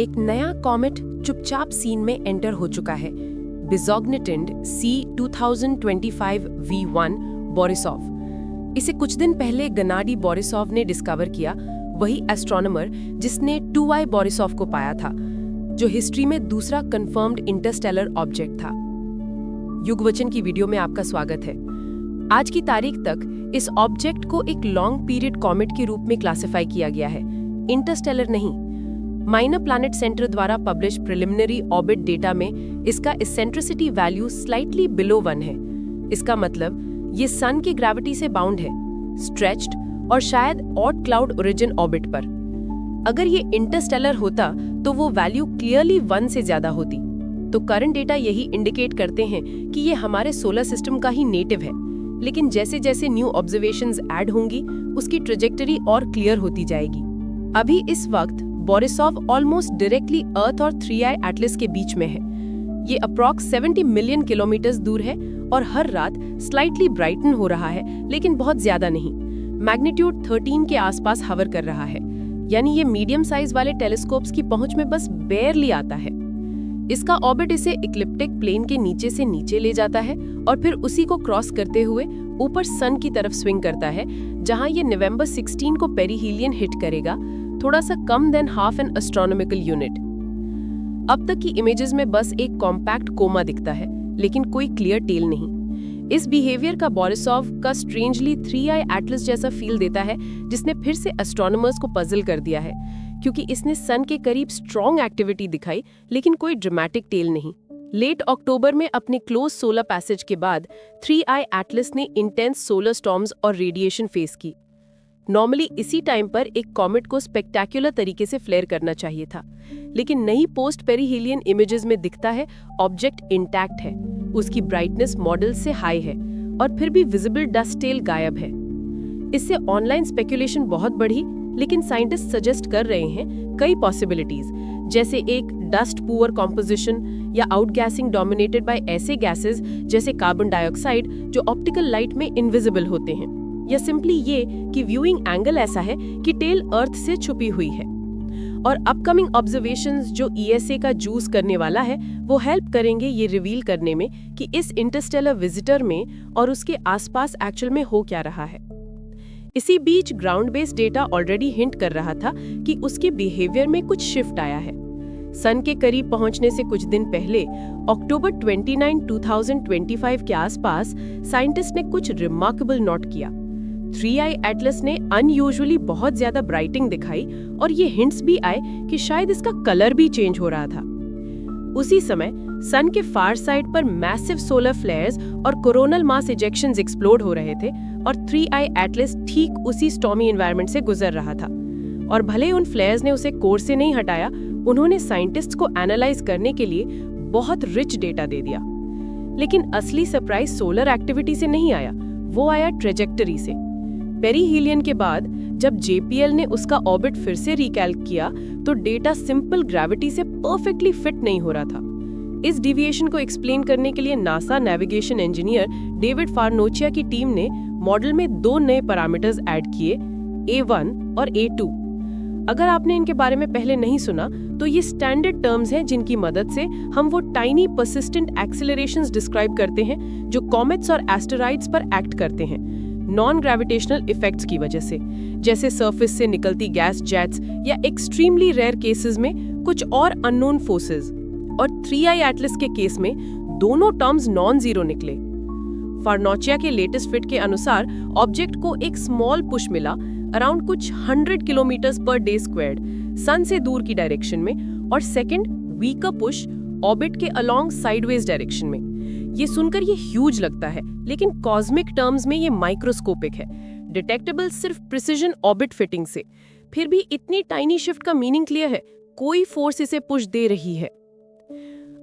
एक नया कॉमेट चुपचाप सीन में एंटर हो चुका है। बिजॉग्नेटिंड C2025 V1 बोरिसोव। इसे कुछ दिन पहले गनाडी बोरिसोव ने डिस्कवर किया, वही एस्ट्रोनॉमर जिसने 2I बोरिसोव को पाया था, जो हिस्ट्री में दूसरा कंफर्म्ड इंटरस्टेलर ऑब्जेक्ट था। युगवचन की वीडियो में आपका स्वागत है। आज की तारीख तक इस ऑब्जेक्ट को एक लॉन्ग पीरियड कॉमेट के रूप में क्लासिफाई किया गया है, इंटरस्टेलर नहीं। माइनर प्लैनेट सेंटर द्वारा पब्लिश प्रिलिमिनरी ऑर्बिट डेटा में इसका एसेंट्रिसिटी वैल्यू स्लाइटली बिलो 1 है। इसका मतलब ये सन की ग्रेविटी से बाउंड है, स्ट्रेच्ड और शायद ऑड क्लाउड ओरिजिन ऑर्बिट पर। अगर ये इंटरस्टेलर होता तो वो वैल्यू क्लियरली 1 से ज्यादा होती। तो करंट डेटा यही इंडिकेट करते हैं कि ये हमारे सोलर सिस्टम का ही नेटिव है, लेकिन जैसे जैसे न्यू ऑब्जर्वेशंस ऐड होंगी उसकी ट्रेजेक्टरी और क्लियर होती जाएगी। अभी इस वक्त बोरिसोव ऑलमोस्ट डायरेक्टली अर्थ और 3I एटलस के बीच में है। ये अप्रॉक्स 70 मिलियन किलोमीटर दूर है और हर रात स्लाइटली ब्राइटन हो रहा है, लेकिन बहुत ज्यादा नहीं। मैग्नीट्यूड 13 के आसपास हवर कर रहा है, यानी ये मीडियम साइज वाले टेलीस्कोप्स की पहुंच में बस बेयरली आता है। इसका ऑर्बिट इसे इक्लिप्टिक प्लेन के नीचे से नीचे ले जाता है और फिर उसी को क्रॉस करते हुए ऊपर सन की तरफ स्विंग करता है, जहां ये नवंबर 16 को पेरिहीलियन हिट करेगा, थोड़ा सा कम than half an astronomical unit. अब तक की इमेजेस में बस एक कॉम्पैक्ट कोमा दिखता है, लेकिन कोई क्लियर टेल नहीं। इस बिहेवियर का बोरिसोव का स्ट्रेंजली 3I एटलस जैसा फील देता है, जिसने फिर से एस्ट्रोनॉमर्स को पजल कर दिया है, क्योंकि इसने सन के करीब स्ट्रॉन्ग एक्टिविटी दिखाई, लेकिन कोई ड्रामेटिक टेल नहीं। लेट अक्टूबर में अपने क्लोज सोलर पैसेज के बाद 3I एटलस ने इंटेंस सोलर स्टॉर्म्स और रेडिएशन फेस की। नॉर्मली इसी टाइम पर एक कॉमेट को स्पेक्टेक्युलर तरीके से फ्लेयर करना चाहिए था, लेकिन नई पोस्ट पेरिहीलियन इमेजेस में दिखता है ऑब्जेक्ट इंटैक्ट है, उसकी ब्राइटनेस मॉडल से हाई है और फिर भी विजिबल डस्ट टेल गायब है। इससे ऑनलाइन स्पेकुलेशन बहुत बढ़ी, लेकिन साइंटिस्ट सजेस्ट कर रहे हैं कई पॉसिबिलिटीज, जैसे एक डस्ट पुअर कॉम्पोजिशन या आउटगैसिंग डोमिनेटेड बाय ऐसे गैसेस जैसे कार्बन डाइऑक्साइड जो ऑप्टिकल लाइट में इनविजिबल होते हैं, या सिंपली ये कि व्यूइंग एंगल ऐसा है कि टेल अर्थ से छुपी हुई है। और अपकमिंग ऑब्जर्वेशंस जो ESA का जूस करने वाला है, वो हेल्प करेंगे ये रिवील करने में कि इस इंटरस्टेलर विजिटर में और उसके आसपास एक्चुअल में हो क्या रहा है। इसी बीच ground based data already hint कर रहा था कि उसके बिहेवियर में कुछ शिफ्ट आया है। सन के करीब पहुंचने से कुछ दिन पहले अक्टूबर 29, 2025 के आसपास साइंटिस्ट ने कुछ रिमार्केबल नोट किया। 3I एटलस ने अनयूजुअली बहुत ज्यादा ब्राइटिंग दिखाई और ये हिंट्स भी आए कि शायद इसका कलर भी चेंज हो रहा था। उसी समय सन के फार साइड पर मैसिव सोलर फ्लेयर्स और कोरोनल मास इजेक्शंस एक्सप्लोड हो रहे थे और 3I एटलस ठीक उसी स्टॉर्मी एनवायरनमेंट से गुजर रहा था। और भले उन फ्लेयर्स ने उसे कोर्स से नहीं हटाया, उन्होंने साइंटिस्ट्स को एनालाइज करने के लिए बहुत रिच डेटा दे दिया। लेकिन असली सरप्राइज सोलर एक्टिविटी से नहीं आया, वो आया ट्रेजेक्टरी से। पेरिहीलियन के बाद जब JPL ने उसका ऑर्बिट फिर से रिकैल्क किया तो डेटा सिंपल ग्रेविटी से परफेक्टली फिट नहीं हो रहा था। इस डिविएशन को एक्सप्लेन करने के लिए नासा नेविगेशन इंजीनियर डेविड फार्नोचिया की टीम ने मॉडल में 2 नए पैरामीटर्स ऐड किए, A1 और A2। अगर आपने इनके बारे में पहले नहीं सुना तो ये स्टैंडर्ड टर्म्स हैं जिनकी मदद से हम वो टाइनी परसिस्टेंट एक्सेलरेशंस डिस्क्राइब करते हैं जो कॉमेट्स और एस्टेरॉइड्स पर एक्ट करते हैं नॉन ग्रेविटेशनल इफेक्ट्स की वजह से, जैसे सरफेस से निकलती गैस जेट्स या एक्सट्रीमली रेयर केसेस में कुछ और अननोन फोर्सेस। और 3I एटलस के केस में दोनों टर्म्स नॉन जीरो निकले। फार्नोचिया के लेटेस्ट फिट के अनुसार ऑब्जेक्ट को एक स्मॉल पुश मिला अराउंड कुछ 100 किलोमीटर पर डे स्क्वायर्ड सन से दूर की डायरेक्शन में, और सेकंड वीकर पुश ऑर्बिट के अलोंग साइडवेज डायरेक्शन में। ये सुनकर ये ह्यूज लगता है, लेकिन कॉस्मिक टर्म्स में ये माइक्रोस्कोपिक है, डिटेक्टेबल सिर्फ प्रिसिजन ऑर्बिट फिटिंग से। फिर भी इतनी टाइनी शिफ्ट का मीनिंग क्लियर है, कोई फोर्स इसे पुश दे रही है।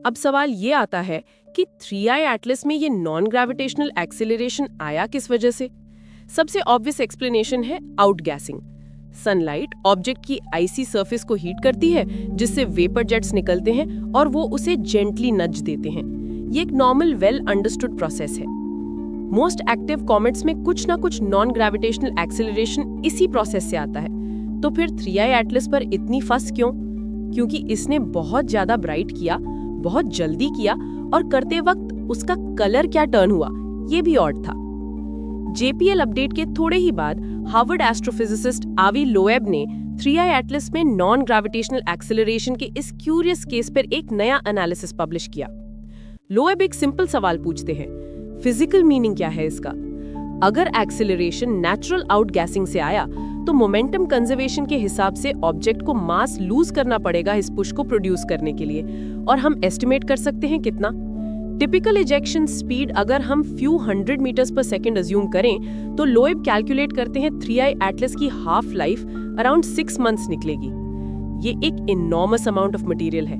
अब सवाल ये आता है कि 3I एटलस में ये नॉन ग्रेविटेशनल एक्सेलरेशन आया किस वजह से? सबसे ऑब्वियस एक्सप्लेनेशन है आउटगैसिंग। सनलाइट ऑब्जेक्ट की आइसी सरफेस को हीट करती है, जिससे वेपर जेट्स निकलते हैं और वो उसे जेंटली नज देते हैं। ये एक नॉर्मल वेल अंडरस्टूड प्रोसेस है। मोस्ट एक्टिव कॉमेट्स में कुछ ना कुछ नॉन ग्रेविटेशनल एक्सेलरेशन इसी प्रोसेस से आता है। तो फिर 3I एटलस पर इतनी फस क्यों? क्योंकि इसने बहुत ज्यादा ब्राइट किया, बहुत जल्दी किया, और करते वक्त उसका कलर क्या टर्न हुआ ये भी ऑड था। JPL अपडेट के थोड़े ही बाद हार्वर्ड एस्ट्रोफिजिसिस्ट आवी लोएब ने 3i एटलस में नॉन ग्रेविटेशनल एक्सेलरेशन के इस क्यूरियस केस पर एक नया एनालिसिस पब्लिश किया। लोएब एक सिंपल सवाल पूछते हैं, फिजिकल मीनिंग क्या है इसका? अगर एक्सेलरेशन नेचुरल आउटगैसिंग से आया तो मोमेंटम कंजर्वेशन के हिसाब से ऑब्जेक्ट को मास लूज करना पड़ेगा इस पुश को प्रोड्यूस करने के लिए, और हम एस्टिमेट कर सकते हैं कितना। टिपिकल इजेक्शन स्पीड अगर हम फ्यू 100 मीटर्स पर सेकेंड अज्यूम करें तो लोएब कैलकुलेट करते हैं 3i एटलस की हाफ लाइफ अराउंड 6 मंथ्स निकलेगी। ये एक इनॉर्मस अमाउंट ऑफ मटेरियल है,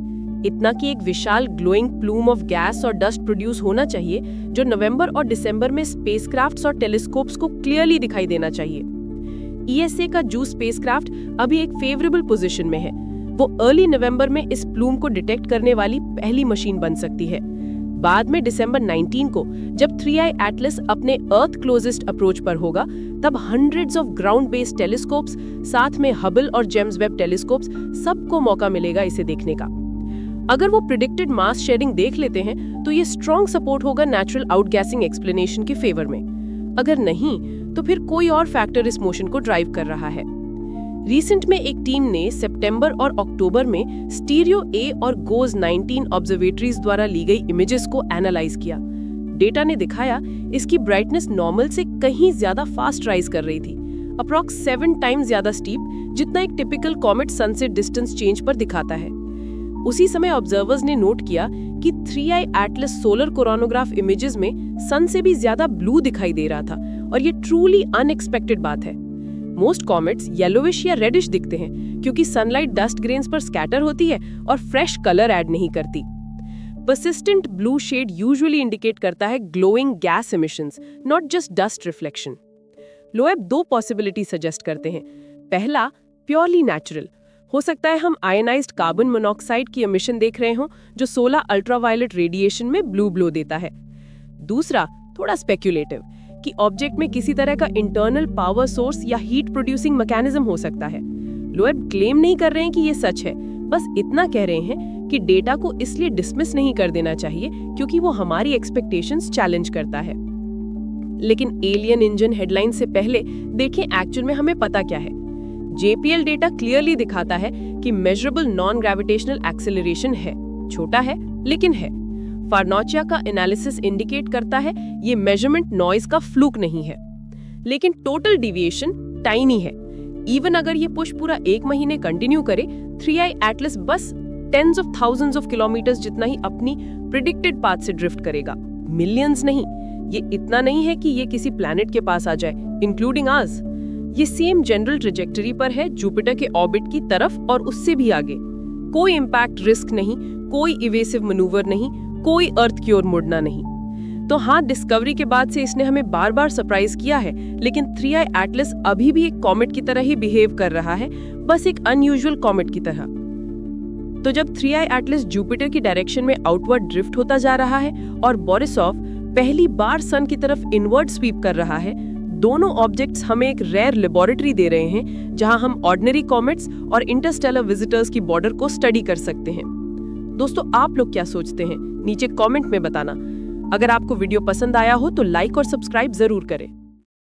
इतना कि एक विशाल ग्लोइंग प्लूम ऑफ गैस और डस्ट प्रोड्यूस होना चाहिए जो नवंबर और दिसंबर में स्पेसक्राफ्ट्स और टेलीस्कोप्स को क्लियरली दिखाई देना चाहिए। ESA का जू स्पेसक्राफ्ट अभी एक फेवरेबल पोजीशन में है। वो अर्ली नवंबर में इस प्लूम को डिटेक्ट करने वाली पहली मशीन बन सकती है। बाद में दिसंबर 19 को जब 3i एटलस अपने अर्थ क्लोजेस्ट अप्रोच पर होगा, तब hundreds of ground based telescopes, साथ में हबल और जेम्स वेब टेलीस्कोप्स, सबको मौका मिलेगा इसे देखने का। अगर वो प्रिडिक्टेड मास शेयरिंग देख लेते हैं तो ये स्ट्रॉन्ग सपोर्ट होगा नेचुरल आउटगैसिंग एक्सप्लेनेशन के फेवर में। अगर नहीं तो फिर कोई और फैक्टर इस मोशन को ड्राइव कर रहा है। रिसेंट में एक टीम ने सितंबर और अक्टूबर में स्टीरियो ए और गोज 19 ऑब्जर्वेटरीज द्वारा ली गई इमेजेस को एनालाइज किया। डेटा ने दिखाया इसकी ब्राइटनेस नॉर्मल से कहीं ज्यादा फास्ट राइज कर रही थी, अप्रॉक्स 7 टाइम्स ज्यादा स्टीप, जितना एक typical comet sunset distance change पर दिखाता है। उसी समय ऑब्जर्वर्स ने नोट किया कि 3i Atlas solar coronagraph images में सन से भी ज्यादा ब्लू दिखाई दे रहा था, और ये ट्रूली अनएक्सपेक्टेड बात है। मोस्ट कॉमेट्स येलोविश या रेडिश दिखते हैं क्योंकि सनलाइट डस्ट ग्रेन्स पर स्कैटर होती है और फ्रेश कलर ऐड नहीं करती। Persistent blue shade usually indicate करता है glowing gas emissions, not just dust reflection. Loeb 2 possibility suggest करते हैं। पहला, प्योरली नेचुरल, हो सकता है हम आयनाइज्ड कार्बन मोनोऑक्साइड की एमिशन देख रहे हों जो 16 अल्ट्रावायलेट रेडिएशन में ब्लू ग्लो देता है। दूसरा, थोड़ा स्पेक्युलेटिव, कि ऑब्जेक्ट में किसी तरह का इंटरनल पावर सोर्स या हीट प्रोड्यूसिंग मैकेनिज्म हो सकता है। लोएब क्लेम नहीं कर रहे हैं कि ये सच है, बस इतना कह रहे हैं कि डेटा को इसलिए डिसमिस नहीं कर देना चाहिए क्योंकि वो हमारी एक्सपेक्टेशंस चैलेंज करता है। लेकिन एलियन इंजन हेडलाइन से पहले देखें एक्चुअल में हमें पता क्या है। JPL डेटा क्लियरली दिखाता है कि मेजरेबल नॉन ग्रेविटेशनल एक्सेलरेशन है, छोटा है लेकिन है। फार्नोचिया का एनालिसिस इंडिकेट करता है ये मेजरमेंट नॉइज का फ्लूक नहीं है, लेकिन टोटल डिविएशन टाइनी है। इवन अगर ये पुश पूरा 1 महीने कंटिन्यू करे, 3i एटलस बस tens of thousands of kilometers जितना ही अपनी प्रिडिक्टेड पाथ से ड्रिफ्ट करेगा, मिलियंस नहीं। ये इतना नहीं है कि ये किसी प्लैनेट के पास आ जाए, इंक्लूडिंग आवर्स। ये सेम जनरल ट्रेजेक्टरी पर है, जुपिटर के ऑर्बिट की तरफ और उससे भी आगे। कोई इंपैक्ट रिस्क नहीं, कोई इवेसिव मैनूवर नहीं, कोई अर्थ की ओर मुड़ना नहीं। तो हाँ, डिस्कवरी के बाद से इसने हमें बार बार सरप्राइज किया है, लेकिन 3i एटलस अभी भी एक कॉमेट की तरह ही बिहेव कर रहा है, बस एक अनयूजुअल कॉमेट की तरह। तो जब 3i एटलस जुपिटर की डायरेक्शन में आउटवर्ड ड्रिफ्ट होता जा रहा है और बोरिसॉव पहली बार सन की तरफ इनवर्ड स्वीप कर रहा है, दोनों ऑब्जेक्ट्स हमें एक रेयर लेबोरेटरी दे रहे हैं जहां हम ऑर्डिनरी कॉमेट्स और इंटरस्टेलर विजिटर्स की बॉर्डर को स्टडी कर सकते हैं। दोस्तों, आप लोग क्या सोचते हैं? नीचे कमेंट में बताना। अगर आपको वीडियो पसंद आया हो तो लाइक और सब्सक्राइब जरूर करें।